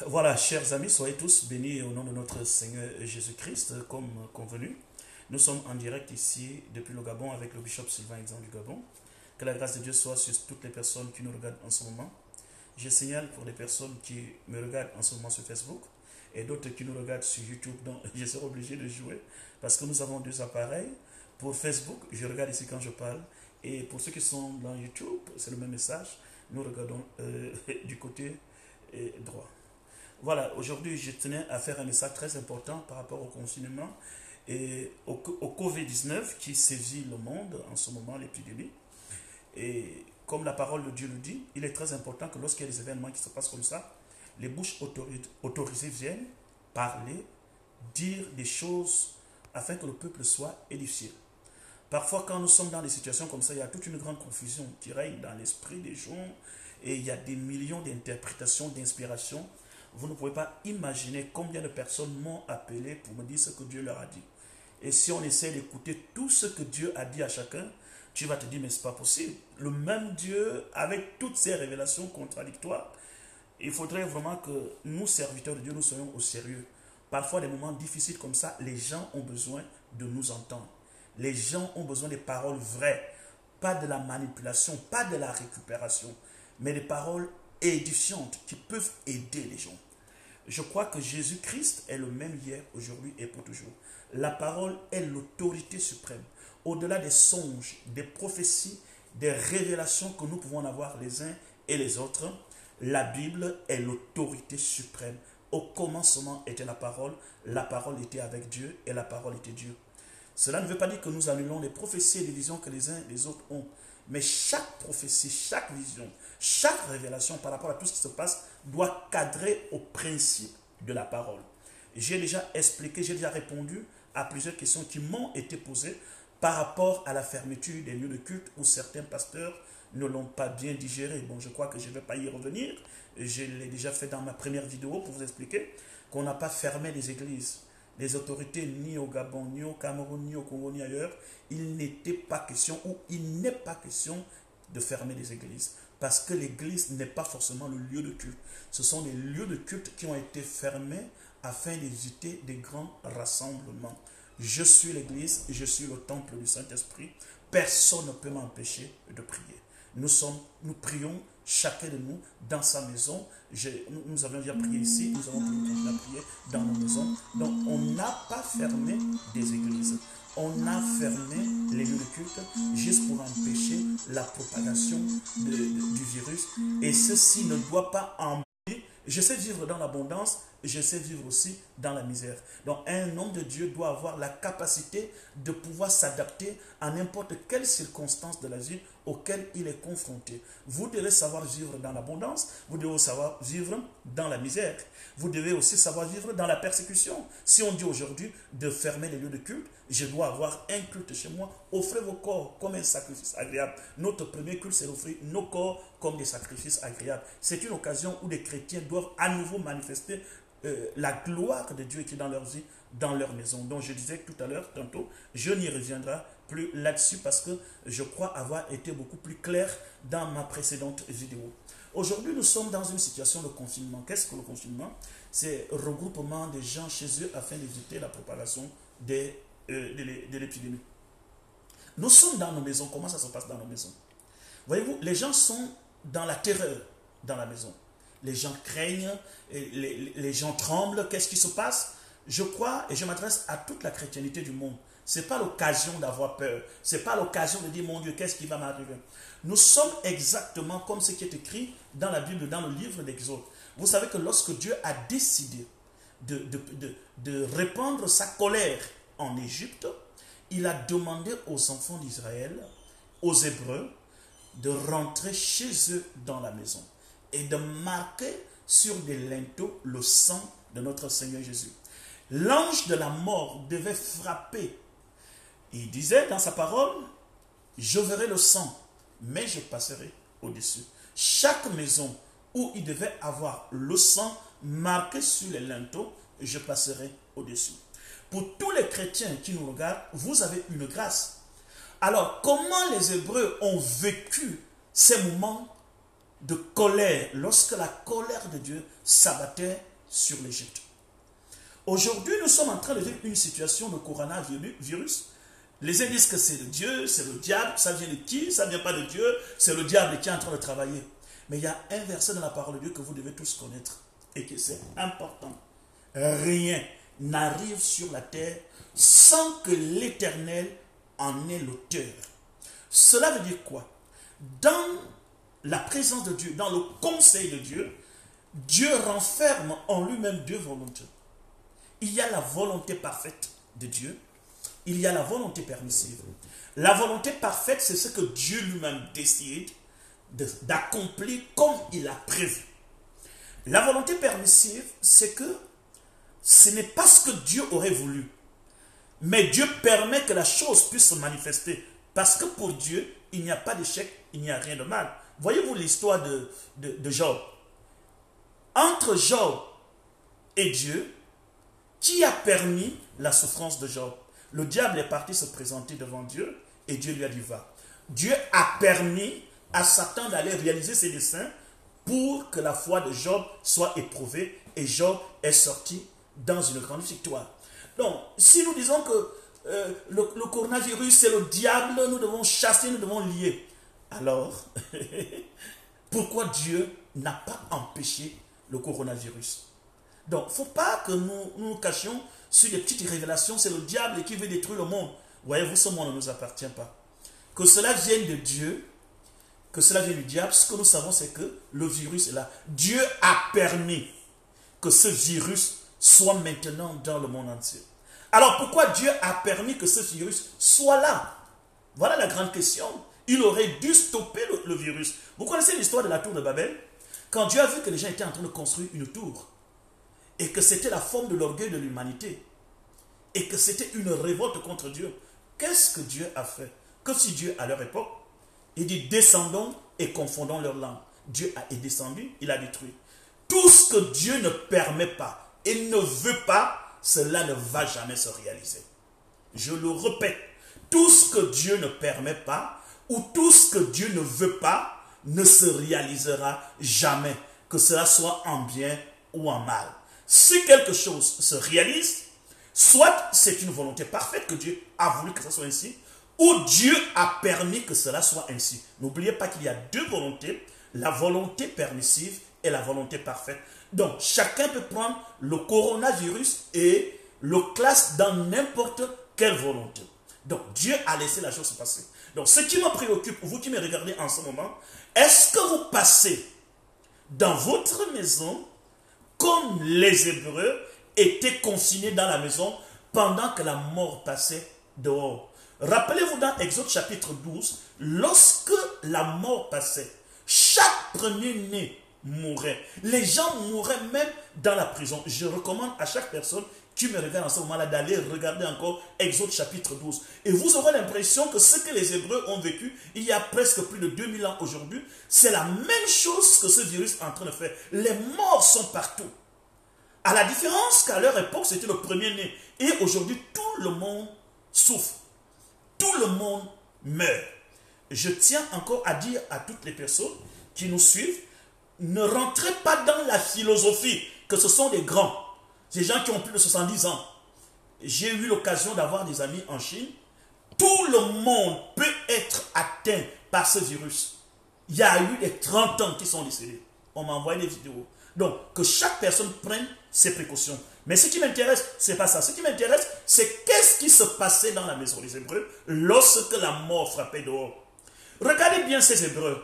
Voilà, chers amis, soyez tous bénis au nom de notre Seigneur Jésus-Christ, comme convenu. Nous sommes en direct ici depuis le Gabon avec le bishop Sylvain Exan du Gabon. Que la grâce de Dieu soit sur toutes les personnes qui nous regardent en ce moment. Je signale pour les personnes qui me regardent en ce moment sur Facebook et d'autres qui nous regardent sur YouTube, donc je serai obligé de jouer parce que nous avons deux appareils. Pour Facebook, je regarde ici quand je parle, et pour ceux qui sont dans YouTube, c'est le même message. Nous regardons du côté droit. Voilà, aujourd'hui, je tenais à faire un message très important par rapport au confinement et au Covid-19 qui sévit le monde en ce moment, l'épidémie. Et comme la parole de Dieu le dit, il est très important que lorsqu'il y a des événements qui se passent comme ça, les bouches autorisées viennent parler, dire des choses afin que le peuple soit édifié. Parfois, quand nous sommes dans des situations comme ça, il y a toute une grande confusion qui règne dans l'esprit des gens et il y a des millions d'interprétations, d'inspirations. Vous ne pouvez pas imaginer combien de personnes m'ont appelé pour me dire ce que Dieu leur a dit. Et si on essaie d'écouter tout ce que Dieu a dit à chacun, tu vas te dire, mais ce n'est pas possible. Le même Dieu, avec toutes ces révélations contradictoires, il faudrait vraiment que nous, serviteurs de Dieu, nous soyons au sérieux. Parfois, des moments difficiles comme ça, les gens ont besoin de nous entendre. Les gens ont besoin des paroles vraies, pas de la manipulation, pas de la récupération, mais des paroles édifiantes qui peuvent aider les gens. Je crois que Jésus-Christ est le même hier, aujourd'hui et pour toujours. La parole est l'autorité suprême. Au-delà des songes, des prophéties, des révélations que nous pouvons avoir les uns et les autres, la Bible est l'autorité suprême. Au commencement était la parole était avec Dieu et la parole était Dieu. Cela ne veut pas dire que nous annulons les prophéties et les visions que les uns et les autres ont. Mais chaque prophétie, chaque vision, chaque révélation par rapport à tout ce qui se passe doit cadrer au principe de la parole. J'ai déjà expliqué, j'ai déjà répondu à plusieurs questions qui m'ont été posées par rapport à la fermeture des lieux de culte où certains pasteurs ne l'ont pas bien digéré. Bon, je crois que je ne vais pas y revenir. Je l'ai déjà fait dans ma première vidéo pour vous expliquer qu'on n'a pas fermé les églises. Les autorités, ni au Gabon, ni au Cameroun, ni au Congo, ni ailleurs, il n'était pas question, ou il n'est pas question de fermer les églises. Parce que l'église n'est pas forcément le lieu de culte. Ce sont des lieux de culte qui ont été fermés afin d'éviter des grands rassemblements. Je suis l'église, je suis le temple du Saint-Esprit. Personne ne peut m'empêcher de prier. Nous prions chacun de nous dans sa maison. Nous avons déjà prié ici, nous avons continué à prier dans nos maisons. Donc on n'a pas fermé des églises. On a fermé les lieux de culte juste pour empêcher la propagation du virus. Et ceci ne doit pas empêcher. Je sais vivre dans l'abondance, je sais vivre aussi dans la misère. Donc un homme de Dieu doit avoir la capacité de pouvoir s'adapter à n'importe quelle circonstance de la vie auquel il est confronté. Vous devez savoir vivre dans l'abondance, vous devez savoir vivre dans la misère. Vous devez aussi savoir vivre dans la persécution. Si on dit aujourd'hui de fermer les lieux de culte, je dois avoir un culte chez moi. Offrez vos corps comme un sacrifice agréable. Notre premier culte, c'est d'offrir nos corps comme des sacrifices agréables. C'est une occasion où les chrétiens doivent à nouveau manifester la gloire de Dieu qui est dans leur vie, dans leur maison. Donc je disais tout à l'heure, tantôt, je n'y reviendrai plus là-dessus parce que je crois avoir été beaucoup plus clair dans ma précédente vidéo. Aujourd'hui, nous sommes dans une situation de confinement. Qu'est-ce que le confinement? C'est regroupement des gens chez eux afin d'éviter la propagation de l'épidémie. Nous sommes dans nos maisons. Comment ça se passe dans nos maisons? Voyez-vous, les gens sont dans la terreur dans la maison. Les gens craignent, les gens tremblent. Qu'est-ce qui se passe? Je crois, et je m'adresse à toute la chrétienté du monde, ce n'est pas l'occasion d'avoir peur. Ce n'est pas l'occasion de dire, mon Dieu, qu'est-ce qui va m'arriver? Nous sommes exactement comme ce qui est écrit dans la Bible, dans le livre d'Exode. Vous savez que lorsque Dieu a décidé de répandre sa colère en Égypte, il a demandé aux enfants d'Israël, aux Hébreux, de rentrer chez eux dans la maison et de marquer sur des linteaux le sang de notre Seigneur Jésus. L'ange de la mort devait frapper. Il disait dans sa parole, je verrai le sang, mais je passerai au-dessus. Chaque maison où il devait avoir le sang marqué sur les linteaux, je passerai au-dessus. Pour tous les chrétiens qui nous regardent, vous avez une grâce. Alors, comment les Hébreux ont vécu ces moments de colère, lorsque la colère de Dieu s'abattait sur l'Égypte. Aujourd'hui, nous sommes en train de vivre une situation de coronavirus. Les uns disent que c'est de Dieu, c'est le diable, ça vient de qui? Ça ne vient pas de Dieu, c'est le diable qui est en train de travailler. Mais il y a un verset dans la parole de Dieu que vous devez tous connaître et que c'est important. Rien n'arrive sur la terre sans que l'Éternel en ait l'auteur. Cela veut dire quoi? Dans la présence de Dieu, dans le conseil de Dieu, Dieu renferme en lui-même deux volontés. Il y a la volonté parfaite de Dieu, il y a la volonté permissive. La volonté parfaite, c'est ce que Dieu lui-même décide d'accomplir comme il a prévu. La volonté permissive, c'est que ce n'est pas ce que Dieu aurait voulu, mais Dieu permet que la chose puisse se manifester. Parce que pour Dieu, il n'y a pas d'échec, il n'y a rien de mal. Voyez-vous l'histoire de Job. Entre Job et Dieu, qui a permis la souffrance de Job? Le diable est parti se présenter devant Dieu et Dieu lui a dit va. Dieu a permis à Satan d'aller réaliser ses desseins pour que la foi de Job soit éprouvée et Job est sorti dans une grande victoire. Donc, si nous disons que le coronavirus c'est le diable, nous devons chasser, nous devons lier. Alors, pourquoi Dieu n'a pas empêché le coronavirus? Donc, il ne faut pas que nous nous cachions sur des petites révélations. C'est le diable qui veut détruire le monde. Voyez-vous, ce monde ne nous appartient pas. Que cela vienne de Dieu, que cela vienne du diable, ce que nous savons, c'est que le virus est là. Dieu a permis que ce virus soit maintenant dans le monde entier. Alors, pourquoi Dieu a permis que ce virus soit là? Voilà la grande question. Il aurait dû stopper le virus. Vous connaissez l'histoire de la tour de Babel? Quand Dieu a vu que les gens étaient en train de construire une tour, et que c'était la forme de l'orgueil de l'humanité, et que c'était une révolte contre Dieu, qu'est-ce que Dieu a fait? Que si Dieu, à leur époque, il dit descendons et confondons leurs langues. Dieu est descendu, il a détruit. Tout ce que Dieu ne permet pas et ne veut pas, cela ne va jamais se réaliser. Je le répète, tout ce que Dieu ne permet pas ou tout ce que Dieu ne veut pas ne se réalisera jamais, que cela soit en bien ou en mal. Si quelque chose se réalise, soit c'est une volonté parfaite que Dieu a voulu que ça soit ainsi, ou Dieu a permis que cela soit ainsi. N'oubliez pas qu'il y a deux volontés, la volonté permissive et la volonté parfaite. Donc, chacun peut prendre le coronavirus et le classe dans n'importe quelle volonté. Donc, Dieu a laissé la chose se passer. Donc, ce qui me préoccupe, vous qui me regardez en ce moment, est-ce que vous passez dans votre maison comme les Hébreux étaient confinés dans la maison pendant que la mort passait dehors? Rappelez-vous dans Exode chapitre 12, lorsque la mort passait, chaque premier-né mourait. Les gens mouraient même dans la prison. Je recommande à chaque personne qui me regarde en ce moment-là d'aller regarder encore Exode chapitre 12. Et vous aurez l'impression que ce que les Hébreux ont vécu il y a presque plus de 2000 ans aujourd'hui, c'est la même chose que ce virus est en train de faire. Les morts sont partout. À la différence qu'à leur époque, c'était le premier-né. Et aujourd'hui, tout le monde souffre. Tout le monde meurt. Je tiens encore à dire à toutes les personnes qui nous suivent, ne rentrez pas dans la philosophie que ce sont des grands, des gens qui ont plus de 70 ans. J'ai eu l'occasion d'avoir des amis en Chine. Tout le monde peut être atteint par ce virus. Il y a eu des 30 ans qui sont décédés. On m'a envoyé des vidéos. Donc, que chaque personne prenne ses précautions. Mais ce qui m'intéresse, c'est pas ça. Ce qui m'intéresse, c'est qu'est-ce qui se passait dans la maison des Hébreux lorsque la mort frappait dehors. Regardez bien ces Hébreux.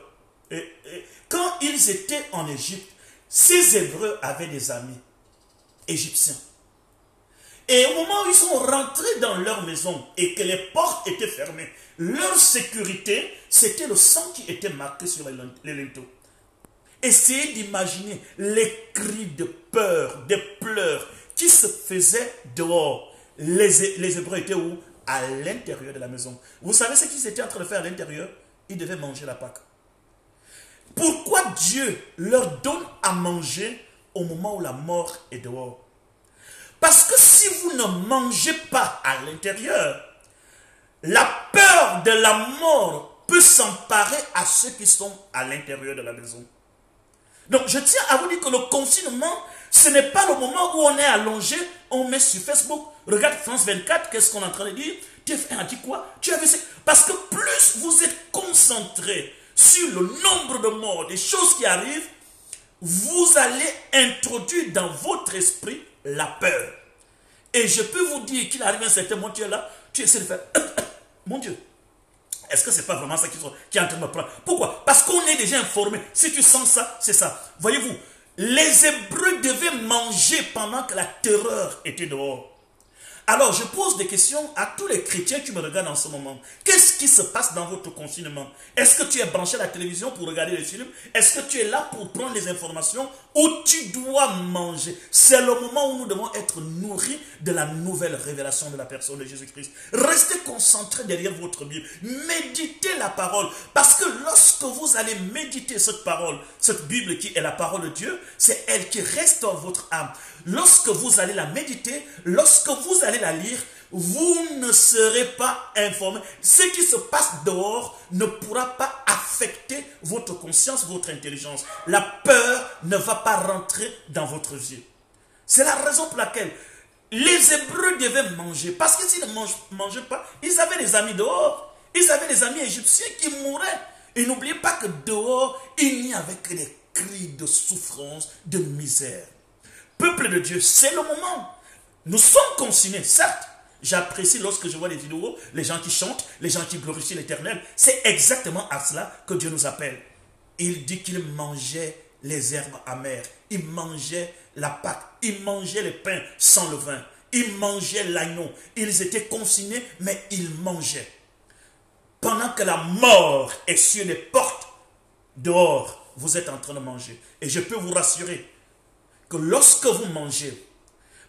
Quand ils étaient en Égypte, ces Hébreux avaient des amis égyptiens. Et au moment où ils sont rentrés dans leur maison et que les portes étaient fermées, leur sécurité, c'était le sang qui était marqué sur les linteaux. Essayez d'imaginer les cris de peur, des pleurs qui se faisaient dehors. Les Hébreux étaient où? À l'intérieur de la maison. Vous savez ce qu'ils étaient en train de faire à l'intérieur? Ils devaient manger la Pâque. Pourquoi Dieu leur donne à manger au moment où la mort est dehors? Parce que si vous ne mangez pas à l'intérieur, la peur de la mort peut s'emparer à ceux qui sont à l'intérieur de la maison. Donc, je tiens à vous dire que le confinement, ce n'est pas le moment où on est allongé, on met sur Facebook, regarde France 24, qu'est-ce qu'on est en train de dire, TF1 a dit quoi, tu as vu ça. Parce que plus vous êtes concentré sur le nombre de morts, des choses qui arrivent, vous allez introduire dans votre esprit la peur. Et je peux vous dire qu'il arrive un certain moment, tu es là, tu essaies de faire, mon Dieu, est-ce que ce n'est pas vraiment ça qui est en train de me prendre? Pourquoi? Parce qu'on est déjà informé. Si tu sens ça, c'est ça. Voyez-vous, les Hébreux devaient manger pendant que la terreur était dehors. Alors, je pose des questions à tous les chrétiens qui me regardent en ce moment. Qu'est-ce qui se passe dans votre confinement? Est-ce que tu es branché à la télévision pour regarder les films? Est-ce que tu es là pour prendre les informations? Ou tu dois manger? C'est le moment où nous devons être nourris de la nouvelle révélation de la personne de Jésus-Christ. Restez concentrés derrière votre Bible. Méditez la parole. Parce que lorsque vous allez méditer cette parole, cette Bible qui est la parole de Dieu, c'est elle qui restaure votre âme. Lorsque vous allez la méditer, lorsque vous allez la lire, vous ne serez pas informé. Ce qui se passe dehors ne pourra pas affecter votre conscience, votre intelligence. La peur ne va pas rentrer dans votre vie. C'est la raison pour laquelle les Hébreux devaient manger. Parce que s'ils ne mangeaient pas, ils avaient des amis dehors. Ils avaient des amis égyptiens qui mouraient. Et n'oubliez pas que dehors, il n'y avait que des cris de souffrance, de misère. Peuple de Dieu, c'est le moment. Nous sommes consignés, certes. J'apprécie lorsque je vois des vidéos, les gens qui chantent, les gens qui glorifient l'Éternel. C'est exactement à cela que Dieu nous appelle. Il dit qu'il mangeait les herbes amères. Il mangeait la pâte. Il mangeait les pains sans levain. Il mangeait l'agneau. Ils étaient consignés, mais ils mangeaient. Pendant que la mort est sur les portes, dehors, vous êtes en train de manger. Et je peux vous rassurer que lorsque vous mangez,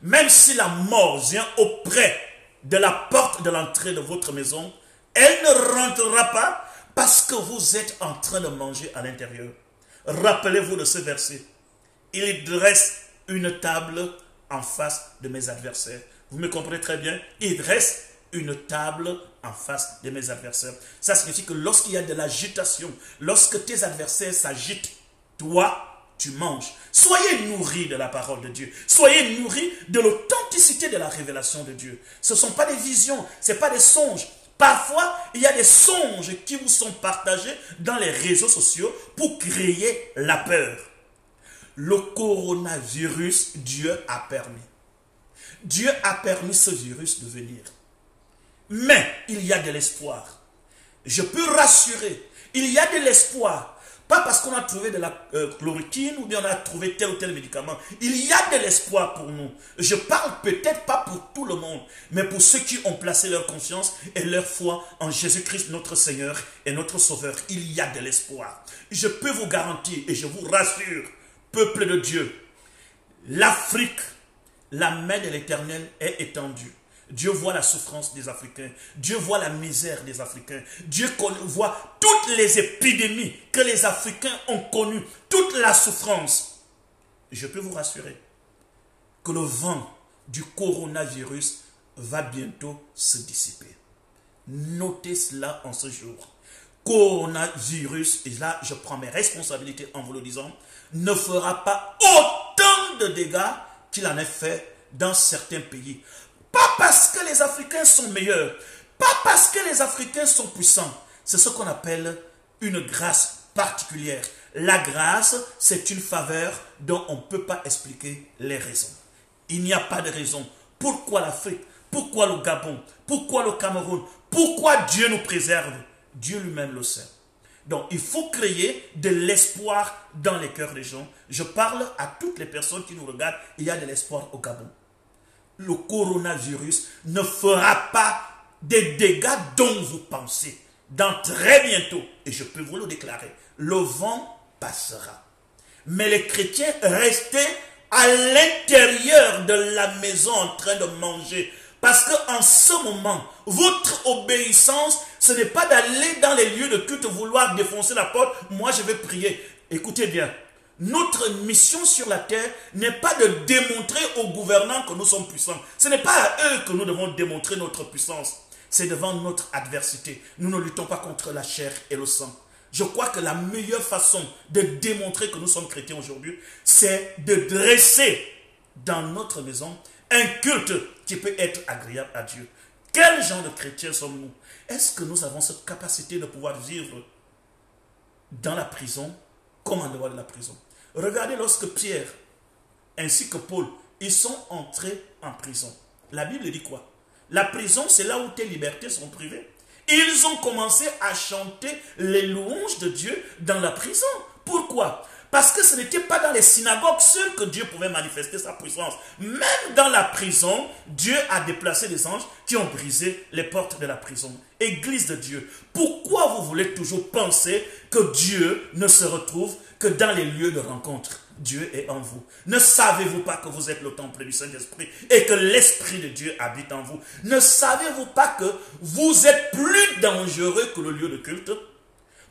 même si la mort vient auprès de la porte de l'entrée de votre maison, elle ne rentrera pas parce que vous êtes en train de manger à l'intérieur. Rappelez-vous de ce verset. Il dresse une table en face de mes adversaires. Vous me comprenez très bien? Il dresse une table en face de mes adversaires. Ça signifie que lorsqu'il y a de l'agitation, lorsque tes adversaires s'agitent, toi, tu manges. Soyez nourris de la parole de Dieu. Soyez nourris de l'authenticité de la révélation de Dieu. Ce ne sont pas des visions, ce n'est pas des songes. Parfois, il y a des songes qui vous sont partagés dans les réseaux sociaux pour créer la peur. Le coronavirus, Dieu a permis. Dieu a permis ce virus de venir. Mais il y a de l'espoir. Je peux rassurer, il y a de l'espoir. Pas parce qu'on a trouvé de la chloroquine ou bien on a trouvé tel ou tel médicament. Il y a de l'espoir pour nous. Je parle peut-être pas pour tout le monde, mais pour ceux qui ont placé leur confiance et leur foi en Jésus-Christ, notre Seigneur et notre Sauveur. Il y a de l'espoir. Je peux vous garantir et je vous rassure, peuple de Dieu, l'Afrique, la main de l'Éternel est étendue. Dieu voit la souffrance des Africains. Dieu voit la misère des Africains. Dieu voit toutes les épidémies que les Africains ont connues, toute la souffrance. Je peux vous rassurer que le vent du coronavirus va bientôt se dissiper. Notez cela en ce jour. Coronavirus, et là je prends mes responsabilités en vous le disant, ne fera pas autant de dégâts qu'il en a fait dans certains pays. Pas parce que les Africains sont meilleurs, pas parce que les Africains sont puissants. C'est ce qu'on appelle une grâce particulière. La grâce, c'est une faveur dont on ne peut pas expliquer les raisons. Il n'y a pas de raison. Pourquoi l'Afrique? Pourquoi le Gabon? Pourquoi le Cameroun? Pourquoi Dieu nous préserve? Dieu lui-même le sait. Donc, il faut créer de l'espoir dans les cœurs des gens. Je parle à toutes les personnes qui nous regardent. Il y a de l'espoir au Gabon. Le coronavirus ne fera pas des dégâts dont vous pensez. Dans très bientôt, et je peux vous le déclarer, le vent passera. Mais les chrétiens restaient à l'intérieur de la maison en train de manger. Parce qu'en ce moment, votre obéissance, ce n'est pas d'aller dans les lieux de culte, vouloir défoncer la porte. Moi, je vais prier. Écoutez bien. Notre mission sur la terre n'est pas de démontrer aux gouvernants que nous sommes puissants. Ce n'est pas à eux que nous devons démontrer notre puissance. C'est devant notre adversité. Nous ne luttons pas contre la chair et le sang. Je crois que la meilleure façon de démontrer que nous sommes chrétiens aujourd'hui, c'est de dresser dans notre maison un culte qui peut être agréable à Dieu. Quel genre de chrétiens sommes-nous? Est-ce que nous avons cette capacité de pouvoir vivre dans la prison comme en dehors de la prison? Regardez lorsque Pierre ainsi que Paul, ils sont entrés en prison. La Bible dit quoi? La prison, c'est là où tes libertés sont privées. Ils ont commencé à chanter les louanges de Dieu dans la prison. Pourquoi? Parce que ce n'était pas dans les synagogues seules que Dieu pouvait manifester sa puissance. Même dans la prison, Dieu a déplacé des anges qui ont brisé les portes de la prison. Église de Dieu, pourquoi vous voulez toujours penser que Dieu ne se retrouve que dans les lieux de rencontre? Dieu est en vous. Ne savez-vous pas que vous êtes le temple du Saint-Esprit et que l'Esprit de Dieu habite en vous? Ne savez-vous pas que vous êtes plus dangereux que le lieu de culte?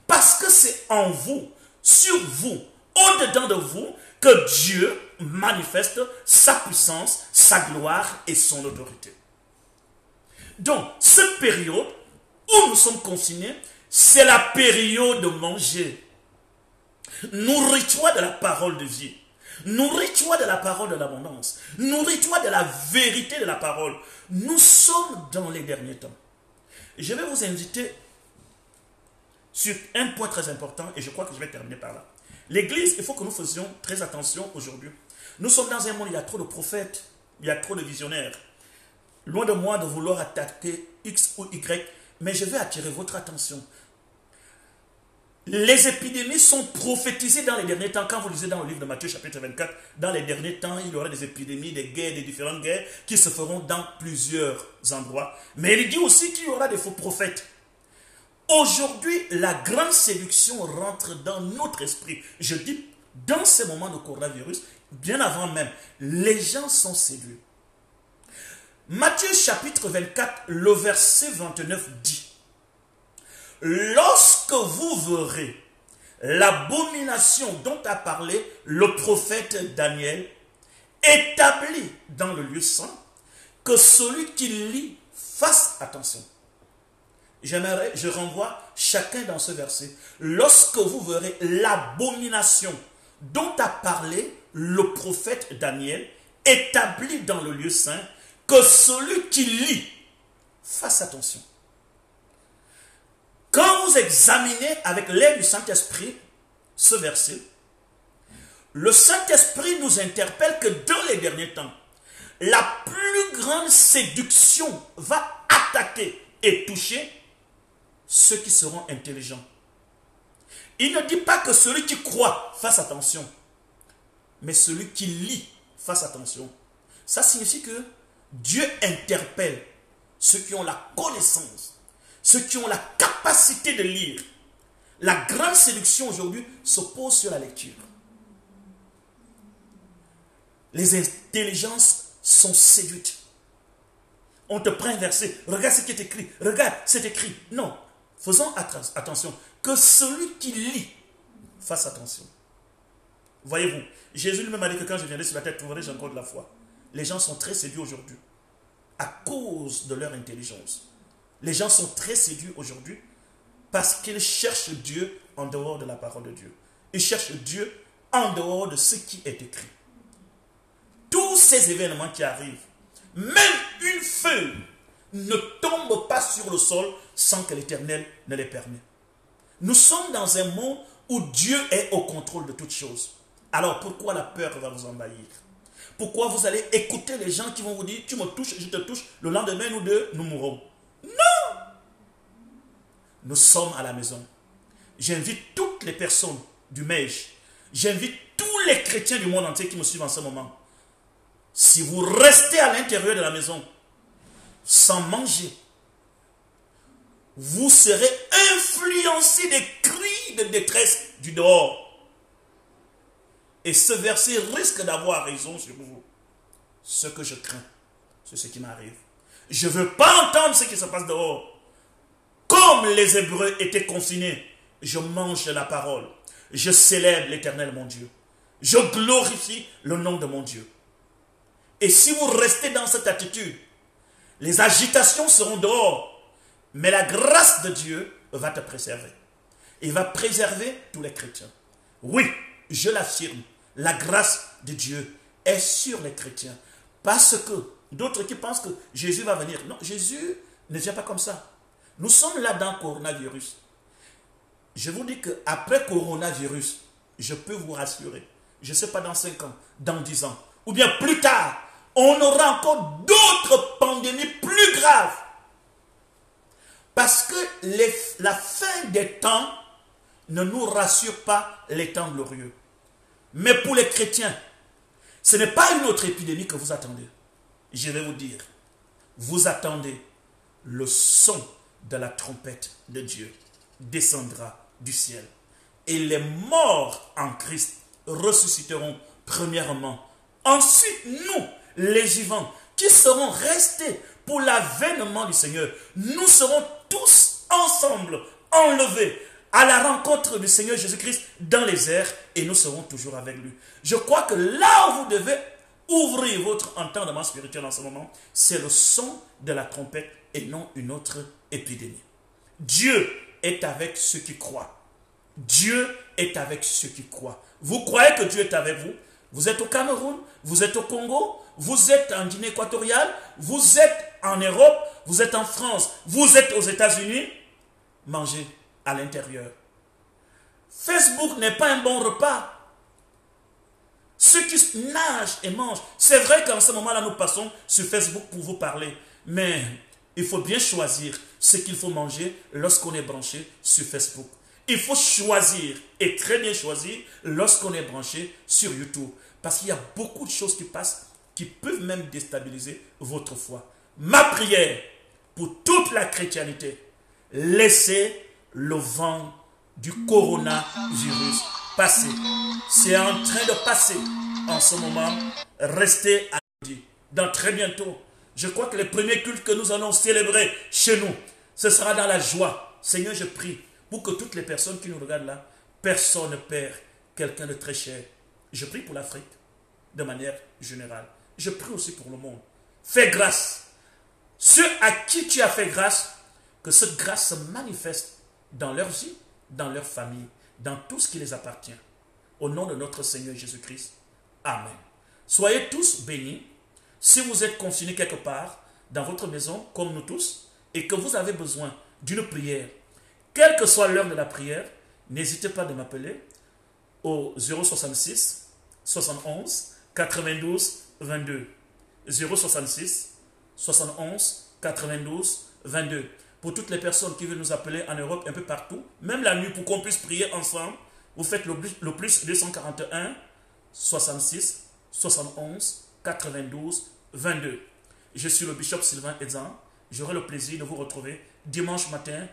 Parce que c'est en vous, sur vous, au-dedans de vous, que Dieu manifeste sa puissance, sa gloire et son autorité. Donc, cette période où nous sommes confinés, c'est la période de manger. Nourris-toi de la parole de vie. Nourris-toi de la parole de l'abondance. Nourris-toi de la vérité de la parole. Nous sommes dans les derniers temps. Je vais vous inviter sur un point très important et je crois que je vais terminer par là. L'Église, il faut que nous faisions très attention aujourd'hui. Nous sommes dans un monde où il y a trop de prophètes, il y a trop de visionnaires. Loin de moi de vouloir attaquer X ou Y, mais je vais attirer votre attention. Les épidémies sont prophétisées dans les derniers temps. Quand vous lisez dans le livre de Matthieu chapitre 24, dans les derniers temps, il y aura des épidémies, des guerres, des différentes guerres qui se feront dans plusieurs endroits. Mais il dit aussi qu'il y aura des faux prophètes. Aujourd'hui, la grande séduction rentre dans notre esprit. Je dis, dans ces moments de coronavirus, bien avant même, les gens sont séduits. Matthieu chapitre 24, le verset 29 dit: lorsque vous verrez l'abomination dont a parlé le prophète Daniel établie dans le lieu saint, que celui qui lit fasse attention. Je renvoie chacun dans ce verset. Lorsque vous verrez l'abomination dont a parlé le prophète Daniel établie dans le lieu saint, que celui qui lit fasse attention. Quand vous examinez avec l'aide du Saint-Esprit ce verset, le Saint-Esprit nous interpelle que dans les derniers temps, la plus grande séduction va attaquer et toucher ceux qui seront intelligents. Il ne dit pas que celui qui croit fasse attention, mais celui qui lit fasse attention. Ça signifie que Dieu interpelle ceux qui ont la connaissance, ceux qui ont la capacité de lire. La grande séduction aujourd'hui se pose sur la lecture. Les intelligences sont séduites. On te prend un verset, regarde ce qui est écrit, regarde, c'est écrit. Non, faisons attention, que celui qui lit fasse attention. Voyez-vous, Jésus lui-même a dit que quand je viendrai sur la terre, trouverai-je encore de la foi. Les gens sont très séduits aujourd'hui à cause de leur intelligence. Les gens sont très séduits aujourd'hui parce qu'ils cherchent Dieu en dehors de la parole de Dieu. Ils cherchent Dieu en dehors de ce qui est écrit. Tous ces événements qui arrivent, même une feuille ne tombe pas sur le sol sans que l'Éternel ne les permette. Nous sommes dans un monde où Dieu est au contrôle de toutes choses. Alors pourquoi la peur va vous envahir? Pourquoi vous allez écouter les gens qui vont vous dire « tu me touches, je te touche, le lendemain nous deux, nous mourrons ». Non! Nous sommes à la maison. J'invite toutes les personnes du MEJ, j'invite tous les chrétiens du monde entier qui me suivent en ce moment. Si vous restez à l'intérieur de la maison, sans manger, vous serez influencé des cris de détresse du dehors. Et ce verset risque d'avoir raison sur vous. Ce que je crains, c'est ce qui m'arrive. Je ne veux pas entendre ce qui se passe dehors. Comme les Hébreux étaient confinés, je mange la parole. Je célèbre l'Éternel mon Dieu. Je glorifie le nom de mon Dieu. Et si vous restez dans cette attitude, les agitations seront dehors, mais la grâce de Dieu va te préserver. Il va préserver tous les chrétiens. Oui, je l'affirme, la grâce de Dieu est sur les chrétiens. Parce que d'autres qui pensent que Jésus va venir. Non, Jésus ne vient pas comme ça. Nous sommes là dans le coronavirus. Je vous dis qu'après coronavirus, je peux vous rassurer, je ne sais pas dans 5 ans, dans 10 ans, ou bien plus tard, on aura encore d'autres pandémies plus graves. Parce que la fin des temps ne nous rassure pas les temps glorieux. Mais pour les chrétiens, ce n'est pas une autre épidémie que vous attendez. Je vais vous dire, vous attendez le son de la trompette de Dieu descendra du ciel. Et les morts en Christ ressusciteront premièrement. Ensuite, nous, les vivants, qui serons restés pour l'avènement du Seigneur, nous serons tous ensemble enlevés à la rencontre du Seigneur Jésus-Christ dans les airs et nous serons toujours avec lui. Je crois que là où vous devez ouvrir votre entendement spirituel en ce moment, c'est le son de la trompette et non une autre épidémie. Dieu est avec ceux qui croient. Dieu est avec ceux qui croient. Vous croyez que Dieu est avec vous? Vous êtes au Cameroun, vous êtes au Congo, vous êtes en Guinée équatoriale, vous êtes en Europe, vous êtes en France, vous êtes aux États-Unis. Mangez à l'intérieur. Facebook n'est pas un bon repas. Ceux qui nagent et mangent, c'est vrai qu'en ce moment-là, nous passons sur Facebook pour vous parler, mais il faut bien choisir ce qu'il faut manger lorsqu'on est branché sur Facebook. Il faut choisir, et très bien choisir, lorsqu'on est branché sur YouTube. Parce qu'il y a beaucoup de choses qui passent qui peuvent même déstabiliser votre foi. Ma prière pour toute la chrétienté, laissez le vent du coronavirus passer. C'est en train de passer en ce moment. Restez à l'ordre. Dans très bientôt, je crois que les premiers cultes que nous allons célébrer chez nous, ce sera dans la joie. Seigneur, je prie pour que toutes les personnes qui nous regardent là, personne ne perd quelqu'un de très cher. Je prie pour l'Afrique de manière générale. Je prie aussi pour le monde. Fais grâce. Ceux à qui tu as fait grâce, que cette grâce se manifeste dans leur vie, dans leur famille, dans tout ce qui les appartient. Au nom de notre Seigneur Jésus-Christ. Amen. Soyez tous bénis. Si vous êtes confinés quelque part, dans votre maison, comme nous tous, et que vous avez besoin d'une prière, quelle que soit l'heure de la prière, n'hésitez pas de m'appeler au 066 71 92 22. 066 71 92 22. Pour toutes les personnes qui veulent nous appeler en Europe, un peu partout, même la nuit, pour qu'on puisse prier ensemble, vous faites le plus 241 66 71 92 22. Je suis le bishop Sylvain Edzan. J'aurai le plaisir de vous retrouver dimanche matin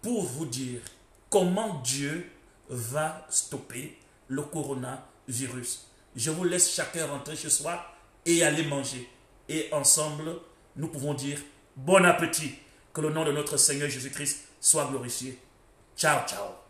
pour vous dire comment Dieu va stopper le coronavirus. Je vous laisse chacun rentrer chez soi et aller manger. Et ensemble, nous pouvons dire bon appétit. Que le nom de notre Seigneur Jésus-Christ soit glorifié. Ciao, ciao.